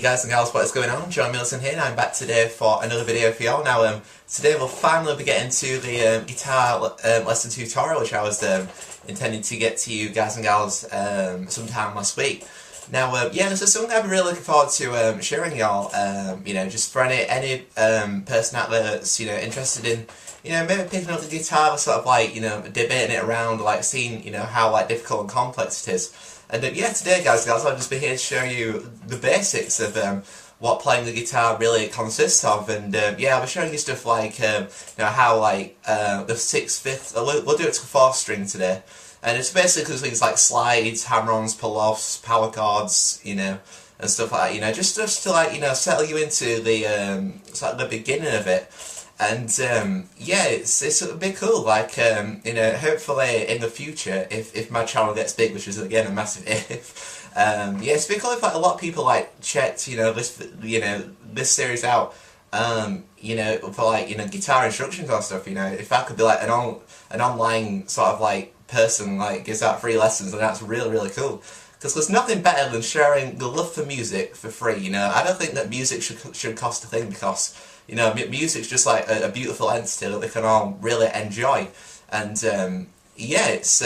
guys and gals, what is going on? Jonny Middleton here, and I'm back today for another video for y'all. Now, today we'll finally be getting to the guitar lesson tutorial, which I was intending to get to you guys and gals sometime last week. Now, yeah, this is something I've been really looking forward to sharing y'all. You know, just for any person out there that's interested in maybe picking up the guitar, sort of like debating it around, like seeing how like difficult and complex it is. And yeah, today guys and gals, I'll just be here to show you the basics of what playing the guitar really consists of. And yeah, I'll be showing you stuff like how like the 6th, 5th, we'll do it to 4th string today. And it's basically things like slides, hammer-ons, pull-offs, power chords, and stuff like that, just to like, settle you into the sort of the beginning of it. And yeah, it's a bit cool, like, hopefully in the future, if my channel gets big, which is again a massive if, yeah, it's a bit cool if like a lot of people like checked, this series out, for like, guitar instructions or stuff, if I could be like an online sort of like person, like gives out free lessons, then that's really, really cool. Because there's nothing better than sharing the love for music for free, I don't think that music should cost a thing, because music's just like a beautiful entity that we can all really enjoy. And yeah, it's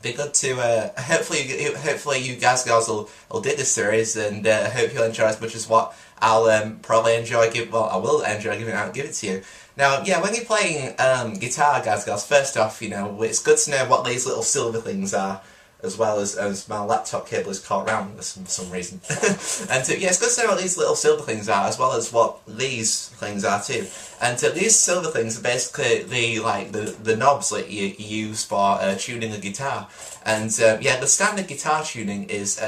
be good to hopefully you guys and girls will dig this series, and I hope you'll enjoy as much as what I'll probably enjoy I will enjoy giving it to you. Now, yeah, when you're playing guitar, guys and girls, first off, it's good to know what these little silver things are, as well as my laptop cable is caught around for some reason. And yeah, it's good to know what these little silver things are, as well as what these things are too. And these silver things are basically the knobs that you use for tuning the guitar. And yeah, the standard guitar tuning is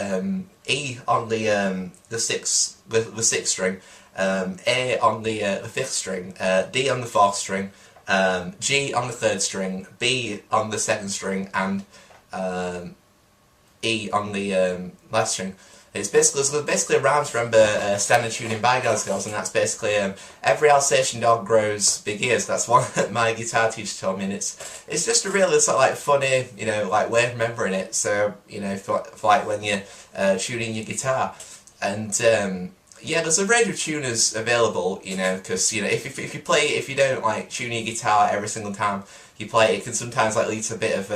E on the 6th string, A on the 5th string, D on the 4th string, G on the 3rd string, B on the 2nd string, and E on the last string. It's basically a rhyme to remember standard tuning by guys and girls, and that's basically every Alsatian dog grows big ears. That's one that my guitar teacher told me, and it's just a really sort of like funny, like way of remembering it. So for like when you're tuning your guitar. And yeah, there's a range of tuners available, because if you don't like tune your guitar every single time you play it, can sometimes like lead to a bit of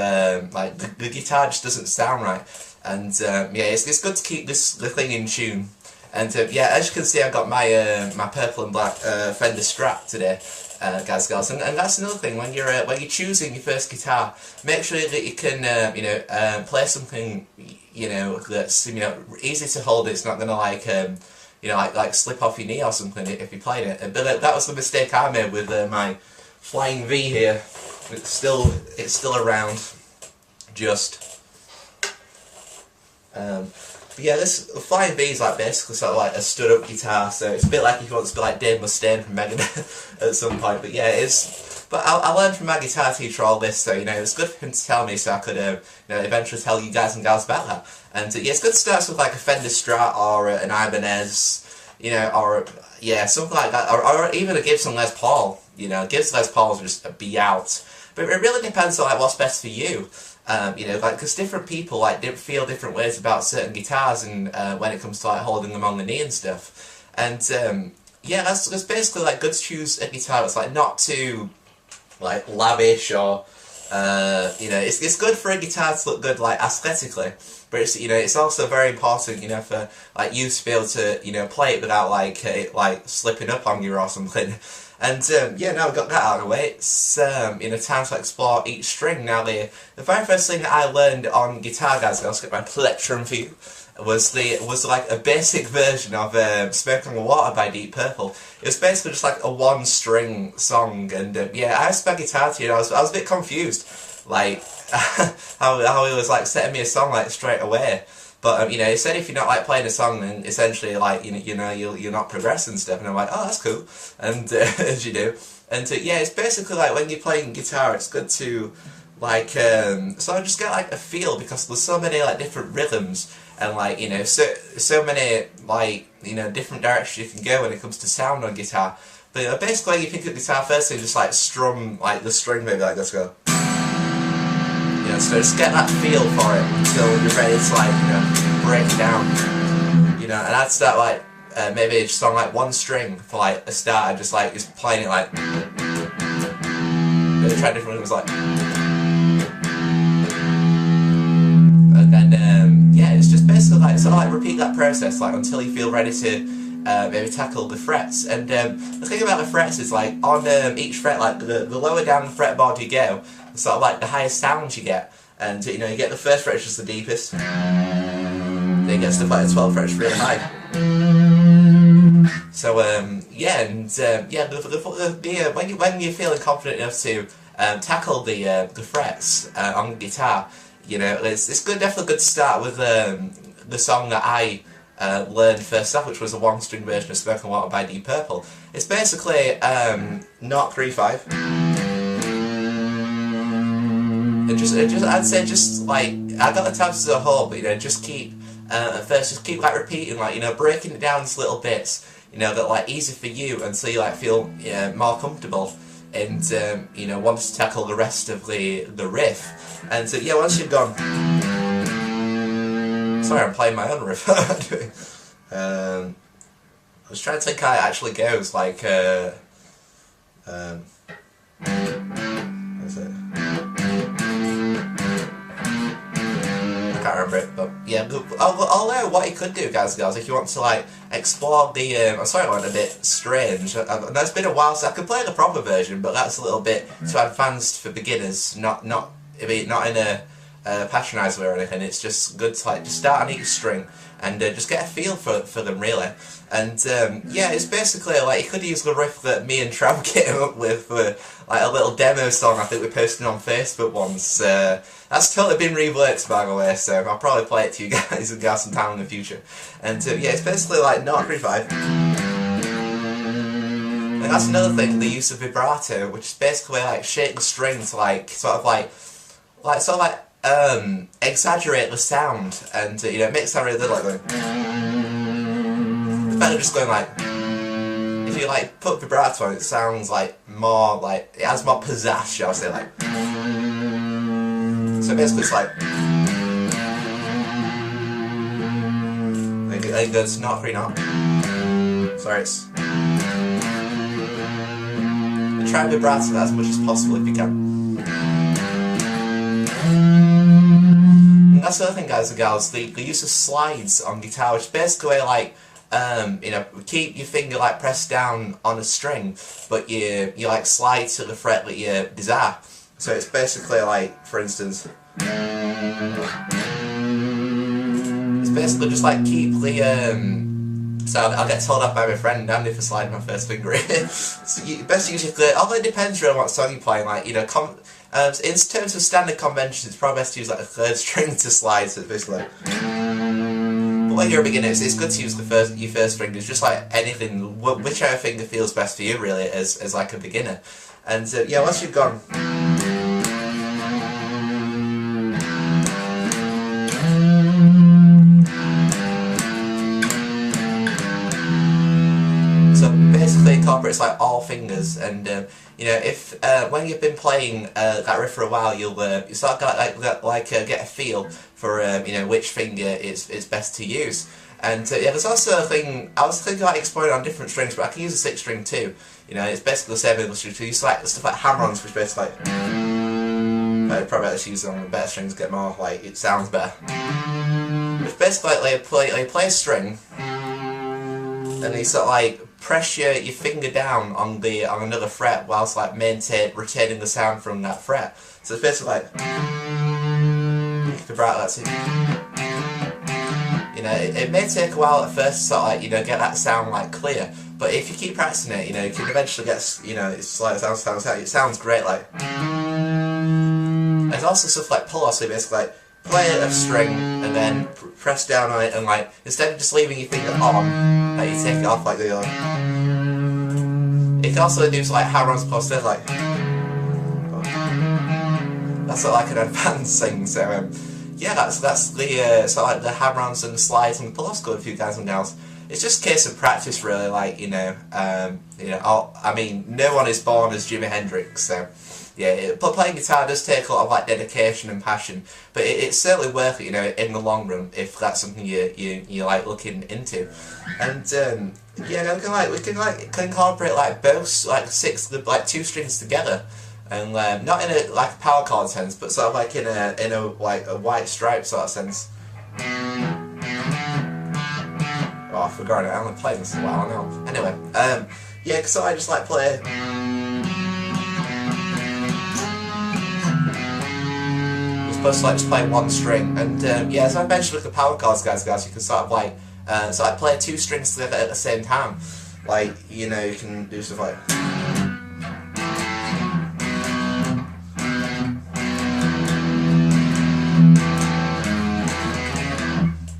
like the guitar just doesn't sound right. And yeah, it's good to keep the thing in tune. And yeah, as you can see, I've got my my purple and black Fender Strat today, guys and girls. And that's another thing, when you're choosing your first guitar, make sure that you can play something that's easy to hold. It's not gonna like like slip off your knee or something if you played it. But that was the mistake I made with my Flying V here. It's still around, just. But yeah, this Flying V is like basically sort of like a stood-up guitar, so it's a bit like if you want to be like Dave Mustaine from Megadeth at some point. But yeah, But I learned from my guitar teacher all this, so it's good for him to tell me, so I could eventually tell you guys and gals about that. And yeah, it's good to start with like a Fender Strat or an Ibanez, or yeah, something like that, or even a Gibson Les Paul. Gibson Les Paul's just be out. But it really depends on like what's best for you. Like, because different people like feel different ways about certain guitars, and when it comes to like holding them on the knee and stuff. And yeah, that's basically like good to choose a guitar that's like not too like lavish, or it's good for a guitar to look good like aesthetically, but it's also very important for like you to be able to play it without like slipping up on you or something. And yeah, now we've got that out of the way, it's time to explore each string. Now the very first thing that I learned on guitar, guys, I'll get my plectrum for you, was like a basic version of Smoke on the Water by Deep Purple. It was basically just like a 1-string song, and yeah, I asked my guitar teacher, I was a bit confused, like how he was like setting me a song like straight away. But he said if you're not like playing a song, then essentially like you're not progressing stuff. And I'm like, oh, that's cool. And as you do, and yeah, it's basically like when you're playing guitar, it's good to like sort of just get like a feel, because there's so many like different rhythms, and like so many like different directions you can go when it comes to sound on guitar. But basically, you pick up the guitar first and just like strum like the string, maybe like let's go. So just get that feel for it until you're ready to like break it down. know, and I'd start like maybe just on like one string for like a start, and just like just playing it like, try different rhythms like, and then yeah, it's just basically like sort of like repeat that process like until you feel ready to maybe tackle the frets. And the thing about the frets is like on each fret, like the lower down the fretboard you go, sort of like the highest sound you get. And you know, you get the first fret, which is the deepest. Then you get stuff like the 12th fret, which is really high. So yeah, and yeah, when you're feeling confident enough to tackle the frets on the guitar, you know, it's good, definitely good to start with the song that I learned first off, which was a one-string version of Spoken Water by Deep Purple. It's basically 0-3-5. I'd say just like, I got the tabs as a whole, but you know, just keep at first just keep like repeating, like, you know, breaking it down into little bits, you know, that like easy for you until you like feel more comfortable and you know, want to tackle the rest of the riff. And so yeah, once you've gone, sorry, I'm playing my own riff. I was trying to think how it actually goes, like what is it? I can't remember it, but yeah. Although what you could do, guys and girls, if you want to like explore the, I'm sorry, I went a bit strange. It's been a while, so I could play the proper version, but that's a little bit too advanced for beginners. Not in a patronising way or anything. It's just good to like just start on each string and just get a feel for them really. And yeah, it's basically like you could use the riff that me and Trav came up with for like a little demo song I think we posted on Facebook once. That's totally been reworked, by the way, so I'll probably play it to you guys and get some time in the future. And yeah, it's basically like 0-3-5. And that's another thing, the use of vibrato, which is basically like shake the string to like sort of like exaggerate the sound, and you know, it makes it sound really good, like going. Instead of just going like, if you like put vibrato on, it sounds like more like, it has more pizzazz, shall I say, like. So basically it's like, I think that's 0-3-0. Sorry, it's. Try vibrato that as much as possible if you can. And that's the other thing, guys and gals, the use of slides on guitar, which is basically like, you know, keep your finger like pressed down on a string, but you like slide to the fret that you desire. So it's basically like, for instance, it's basically just like keep the, so I'll get told off by my friend Andy for sliding my first finger in. So you best use your third, although it depends really on what song you're playing, like, you know, in terms of standard conventions, it's probably best to use like a third string to slide, so it's basically like, but when you're a beginner, it's good to use your first fingers, just like anything, whichever finger feels best for you really, as like a beginner. And yeah, once you've gone, basically incorporates like all fingers, and you know, if when you've been playing that riff for a while, you sort of get a feel for you know, which finger is best to use. And yeah, there's also a thing I was thinking about exploring on different strings, but I can use a 6th string too. You know, it's basically the same English string. So you use like stuff like hammer-ons, which basically like, probably better to use it on the better strings to get more like it sounds better. It's basically like you play a string, and you sort of like press your finger down on another fret whilst like retaining the sound from that fret. So it's basically like vibrato. That's it. You know, it may take a while at first to sort of like, you know, get that sound like clear, but if you keep practicing it, you know, you can eventually get, you know, it's like it sounds great. Like, there's also stuff like pull-off, so basically like play a string and then press down on it, and like instead of just leaving your finger on, like you take it off like the other. It can also do like hammer-ons plus there, like that's sort of like an advanced thing. So yeah, that's the sort of like the hammer-ons and the slides and the pull-offs good for you guys and gals. It's just a case of practice, really. Like, you know, I mean, no one is born as Jimi Hendrix, so yeah, playing guitar does take a lot of like dedication and passion, but it's certainly worth it, you know, in the long run if that's something you like looking into. And yeah, we can incorporate like both like two strings together, and not in a like a power chord sense, but sort of like in a like a white stripe sort of sense. Oh, I forgot it. I haven't played this in a while now. Anyway, yeah, so I just like play. You're supposed to like just play one string, and yeah, as I mentioned with the power chords, guys, you can sort of like so I play two strings together at the same time. Like, you know, you can do stuff like.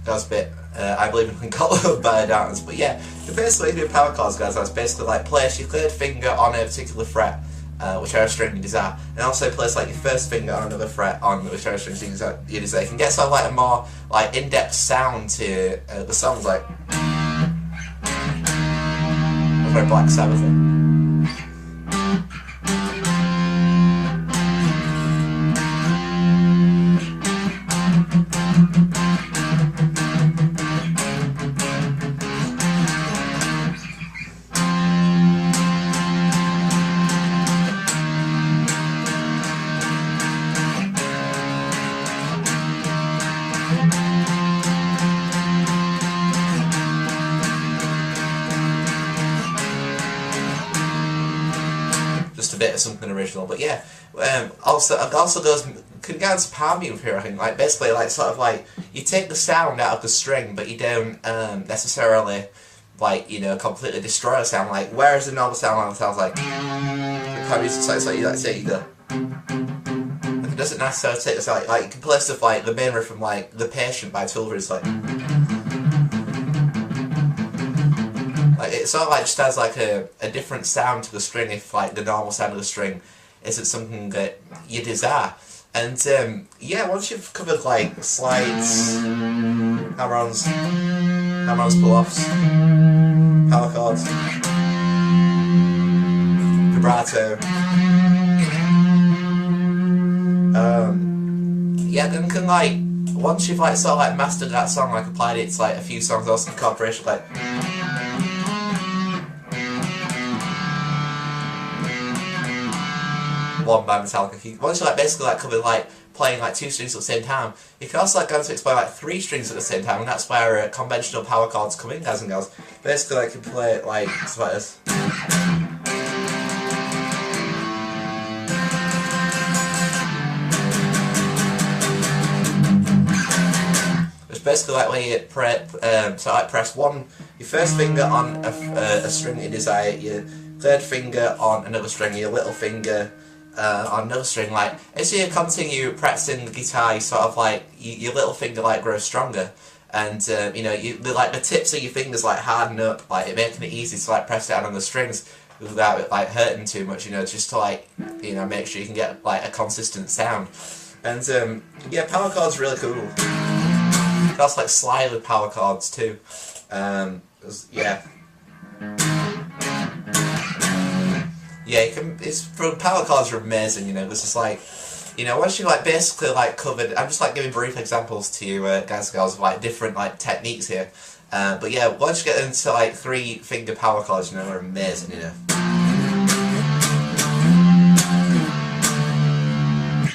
That's a bit. I believe in color by dance, but yeah, the best way to do power chords, guys, is basically like place your third finger on a particular fret, whichever string you desire, and also place like your first finger on another fret on whichever string you desire. You can get sort of like a more like in-depth sound to the songs, like very Black Sabbath. Just a bit of something original, but yeah. Also can go into palm move here. I think like basically like sort of like you take the sound out of the string, but you don't necessarily like, you know, completely destroy the sound. Like whereas the normal sound sounds like it's like you like say you go. It doesn't necessarily take this like you can play stuff like the main riff from like The Patient by Tilbury. It's like it sort of like just has like a different sound to the string if like the normal sound of the string isn't something that you desire. And yeah, once you've covered like slides, hammer-ons, pull-offs, power chords, vibrato, yeah, then can like once you've like sort of like mastered that song, like applied it to like a few songs or some incorporation, like one by Metallica. Once you like basically like covered like playing like two strings at the same time, you can also like go to explore like three strings at the same time, and that's where conventional power chords come in, guys and girls. Basically, like you can play it like stuff like this. It's basically like when you press your first finger on a string that you desire, your third finger on another string, your little finger on another string. Like as you continue practicing the guitar, you sort of like your little finger like grows stronger, and you know the tips of your fingers like harden up, like it making it easy to like press down on the strings without it like hurting too much. You know, just to like make sure you can get like a consistent sound. And yeah, power chords are really cool. That's like slide with power chords too. Yeah. Yeah, power chords are amazing, you know. It's just like, you know, once you like basically like covered, I'm just like giving brief examples to you guys and girls of like different like techniques here. But yeah, once you get into like 3-finger power chords, you know, they're amazing, you know.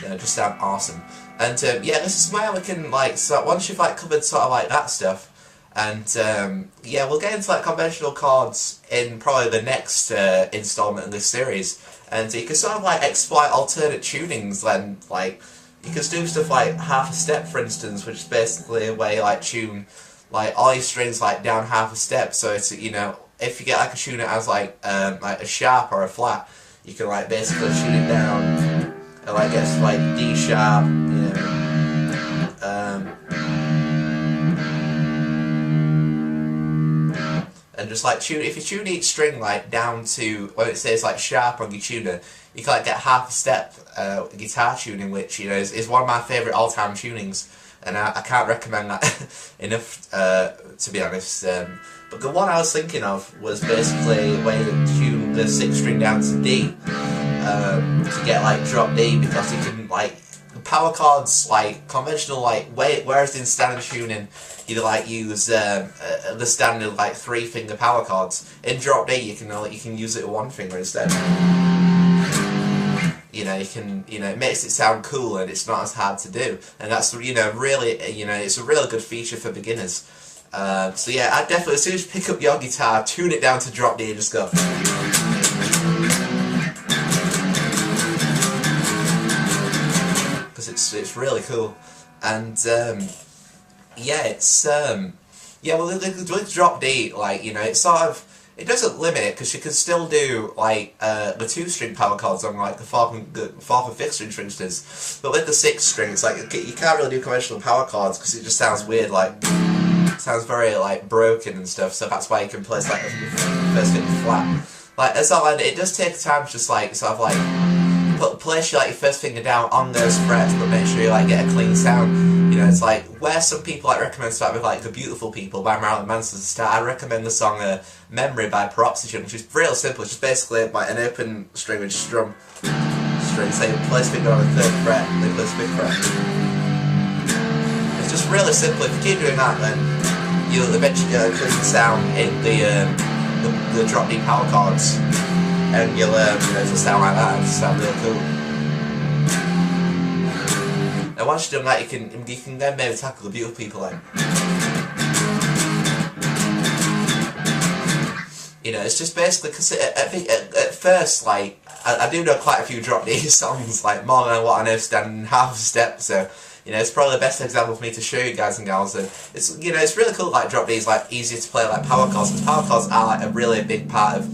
They just sound awesome. And yeah, this is where we can like, so once you've like covered sort of like that stuff, and yeah, we'll get into like conventional chords in probably the next installment in this series, and you can sort of like exploit alternate tunings. Then like you can do stuff like half a step, for instance, which is basically a way you like tune like all your strings like down half a step. So it's, you know, if you get like a tune that has like a sharp or a flat, you can like basically tune it down and like get like D sharp, you know. And just like tune, if you tune each string like down to when it says like sharp on your tuner, you can like get half a step guitar tuning, which, you know, is one of my favourite all-time tunings, and I can't recommend that enough, to be honest. But the one I was thinking of was basically when you tune the 6th string down to D. to get like drop D, because you can like power chords like conventional like whereas in standard tuning you like use the standard like 3-finger power chords. In drop D you can use it with 1 finger instead. You know, it makes it sound cool and it's not as hard to do, and that's really it's a really good feature for beginners. So yeah, I definitely, as soon as you pick up your guitar, tune it down to drop D and just go. Because it's really cool, and yeah, it's with drop D, like it's sort of, it doesn't limit it, because you can still do like the 2-string power chords on like the 4th and 5th string, for instance. But with the 6th string, it's like you can't really do conventional power chords because it just sounds weird, like it sounds very like broken and stuff. So that's why you can place like the 1st finger flat. Like as well, and it does take time to just like sort of like place your 1st finger down on those frets, but make sure you like get a clean sound. It's like where some people like recommend start with like The Beautiful People by Marilyn Manson to start. I recommend the song Memory by Peroxygen, which is real simple. It's just basically like an open string with strum string. So you place finger on the 3rd fret, then place 5th fret. It's just really simple. If you keep doing that, then you'll eventually get a clean sound in the drop D power chords, and you'll it'll sound like that. It'll sound real cool. And once you've done that, you can then maybe tackle The Beautiful People then. It's just basically, because at first, like, I do know quite a few drop D songs, like more than what I know standing half a step, so it's probably the best example for me to show you guys and gals. And it's it's really cool. Like drop D is like easier to play like power chords, because power chords are like a really big part of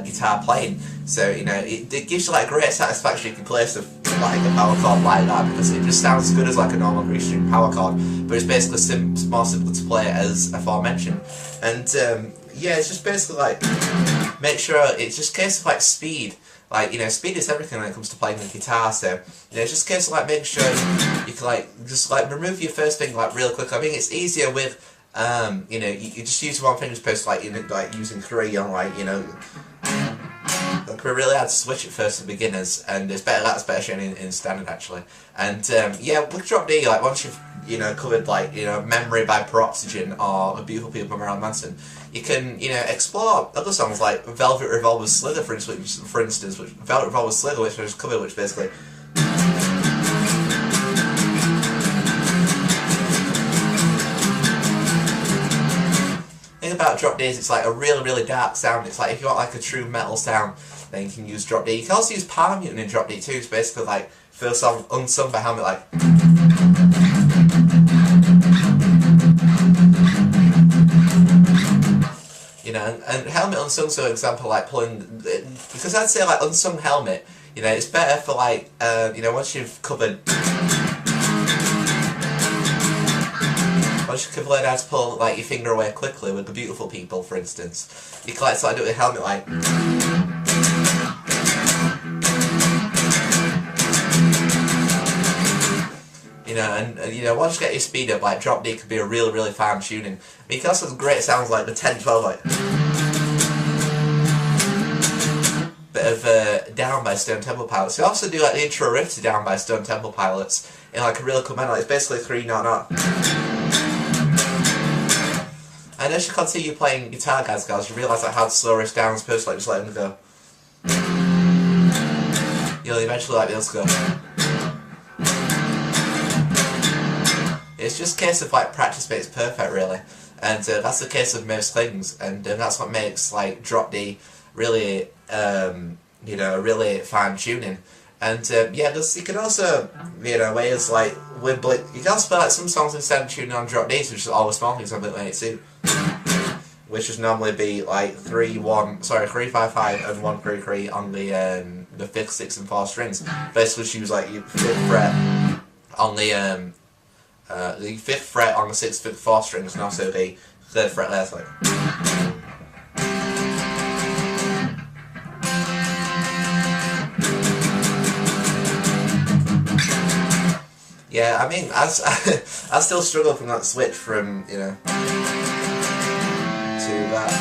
guitar playing. So it gives you like great satisfaction if you play stuff like a power chord like that, because it just sounds as good as like a normal 3-string power chord, but it's basically more simple to play as aforementioned. And yeah, it's just basically like make sure it's just a case of like speed. Like speed is everything when it comes to playing the guitar. So it's just a case of like making sure you can like just like remove your 1st finger like real quick. I mean, it's easier with you just use 1 finger as opposed to like using 3 on like like we're really hard to switch at first for beginners, and it's better. That's better shown in standard actually. And yeah, with drop D, like once you've covered like Memory by Peroxygen or The Beautiful People by Marilyn Manson, you can explore other songs like Velvet Revolver's Slither, for instance, which Velvet Revolver's Slither, which I just covered, which basically. The thing about drop D is it's like a really dark sound. It's like if you want like a true metal sound, then you can use drop D. You can also use palm muting in drop D too. It's basically like first song unsung by Helmet, like. And Helmet unsung, so example like pulling, because I'd say like unsung Helmet, it's better for like once you've covered. Once you can learn how to pull like your finger away quickly with The Beautiful People, for instance, you can like sort of do it with Helmet like. And once you get your speed up, like drop D could be a really fine tuning. I mean, you can also have great sounds like the 10-12, like bit of Down by Stone Temple Pilots. You also do like the intro riff to Down by Stone Temple Pilots in like a really cool manner. It's basically 3/0. And as you continue playing guitar, guys, you realise like how to slow riffs down as opposed to like just letting them go. You'll eventually like be able to go. It's just a case of like practice makes perfect, really, and that's the case of most things, and that's what makes like drop D really, really fine tuning. And yeah, you can also, ways like with you can also play like some songs instead of tuning on drop D, which is always small things on Blink-182, which would normally be like 3-5-5 and 1-3-3 on the 5th, 6th, and 4th strings. Basically, just use like your 5th fret on the 5th fret on the 6th, 5th, 4th strings, and also the 3rd fret there. So yeah, I mean, I still struggle from that switch from to that.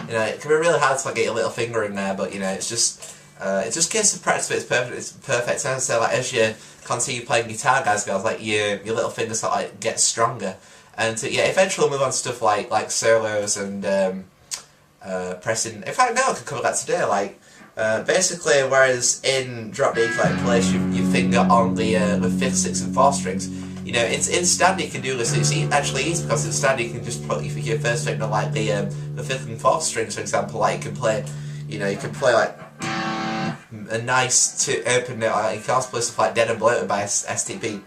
It can be really hard to like, get your little finger in there, but it's just it just gives the practice, but it's perfect. And so like as you continue playing guitar, guys and girls, like your little fingers sort of like get stronger. And yeah, eventually we'll move on to stuff like solos and pressing. In fact, now I could cover that today. Like basically, whereas in drop D, like place your finger on the 5th, 6th, and 4th strings. You know, in standard you can do this. It's actually easy because in standard you can just put your first finger on like the 5th and 4th strings, for example. Like you can play, you know, you can play like a nice open note. Like, you can also play stuff like Dead and Bloated by STP.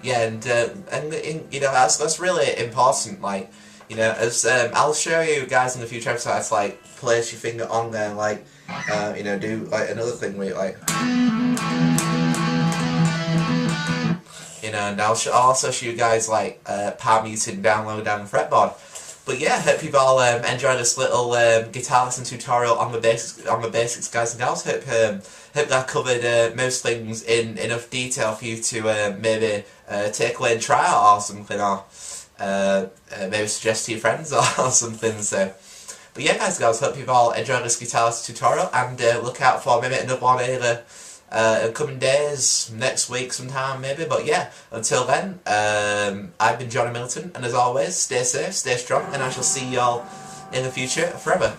Yeah, and you know that's really important. Like, you know, as I'll show you guys in the future episodes, like place your finger on there, like you know, do like another thing where like, you know, and I'll also show you guys like palm muting down low down the fretboard. But yeah, hope you've all enjoyed this little guitar lesson tutorial on the basics, guys and gals. Hope that covered most things in enough detail for you to maybe take away and try out or something, or maybe suggest to your friends or something. So, but yeah, guys and gals, hope you've all enjoyed this guitar lesson tutorial, and look out for maybe another one either in coming days, next week sometime maybe. But yeah, until then, I've been Jonny Middleton, and as always, stay safe, stay strong, and I shall see y'all in the future forever.